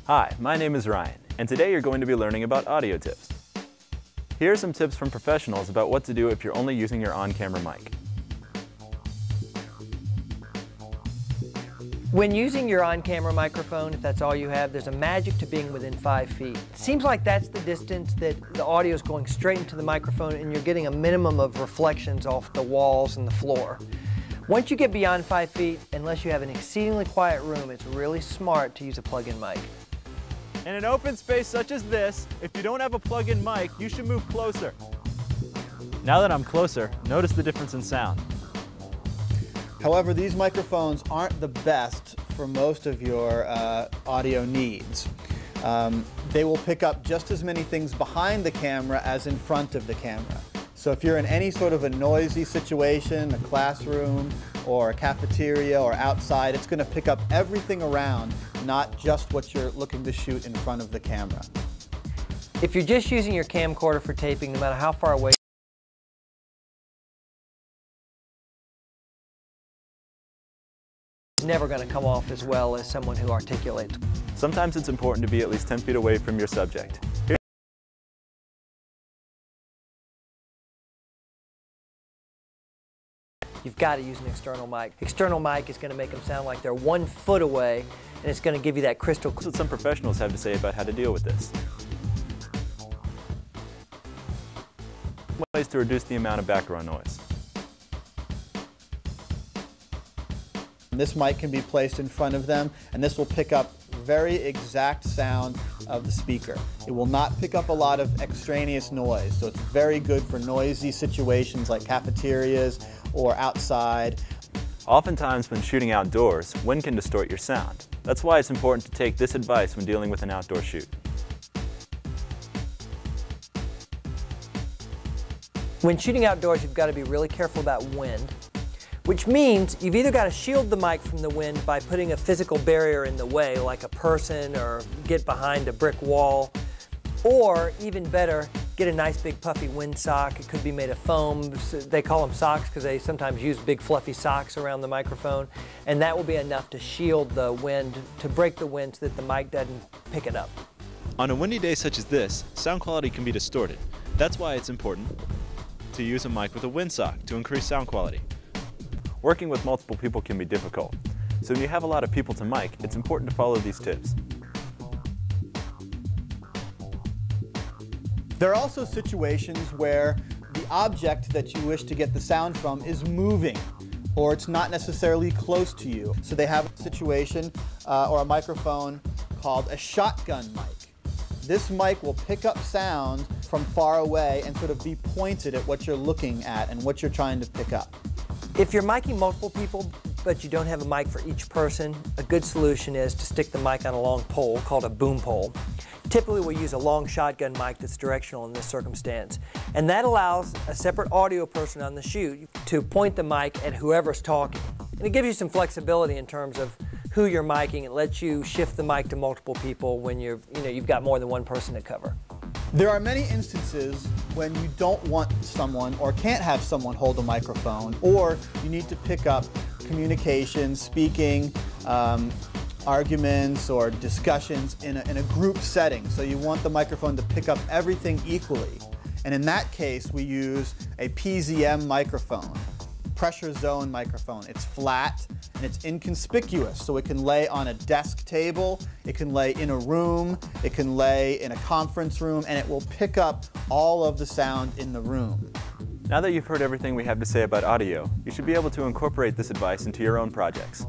Hi, my name is Ryan, and today you're going to be learning about audio tips. Here are some tips from professionals about what to do if you're only using your on-camera mic. When using your on-camera microphone, if that's all you have, there's a magic to being within 5 feet. It seems like that's the distance that the audio is going straight into the microphone and you're getting a minimum of reflections off the walls and the floor. Once you get beyond 5 feet, unless you have an exceedingly quiet room, it's really smart to use a plug-in mic. In an open space such as this, if you don't have a plug-in mic, you should move closer. Now that I'm closer, notice the difference in sound. However, these microphones aren't the best for most of your audio needs. They will pick up just as many things behind the camera as in front of the camera. So if you're in any sort of a noisy situation, a classroom or a cafeteria or outside, it's going to pick up everything around, not just what you're looking to shoot in front of the camera. If you're just using your camcorder for taping, no matter how far away, it's never going to come off as well as someone who articulates. Sometimes it's important to be at least 10 feet away from your subject. You've got to use an external mic. External mic is going to make them sound like they're 1 foot away, and it's going to give you that crystal clear. That's what some professionals have to say about how to deal with this. Ways to reduce the amount of background noise. This mic can be placed in front of them, and this will pick up very exact sound of the speaker. It will not pick up a lot of extraneous noise, so it's very good for noisy situations like cafeterias or outside. Oftentimes when shooting outdoors, wind can distort your sound. That's why it's important to take this advice when dealing with an outdoor shoot. When shooting outdoors, you've got to be really careful about wind, which means you've either got to shield the mic from the wind by putting a physical barrier in the way, like a person, or get behind a brick wall, or even better, get a nice big puffy windsock. It could be made of foam. They call them socks because they sometimes use big fluffy socks around the microphone, and that will be enough to shield the wind, to break the wind so that the mic doesn't pick it up. On a windy day such as this, sound quality can be distorted. That's why it's important to use a mic with a windsock to increase sound quality. Working with multiple people can be difficult, so when you have a lot of people to mic, it's important to follow these tips. There are also situations where the object that you wish to get the sound from is moving, or it's not necessarily close to you. So they have a situation or a microphone called a shotgun mic. This mic will pick up sound from far away and sort of be pointed at what you're looking at and what you're trying to pick up. If you're miking multiple people, but you don't have a mic for each person, a good solution is to stick the mic on a long pole called a boom pole. Typically we'll use a long shotgun mic that's directional in this circumstance. And that allows a separate audio person on the shoot to point the mic at whoever's talking. And it gives you some flexibility in terms of who you're miking. It lets you shift the mic to multiple people when you've got more than one person to cover. There are many instances when you don't want someone or can't have someone hold a microphone, or you need to pick up communication, speaking, arguments or discussions in a group setting. So you want the microphone to pick up everything equally. And in that case, we use a PZM microphone, pressure zone microphone. It's flat and it's inconspicuous, so it can lay on a desk table, it can lay in a room, it can lay in a conference room, and it will pick up all of the sound in the room. Now that you've heard everything we have to say about audio, you should be able to incorporate this advice into your own projects.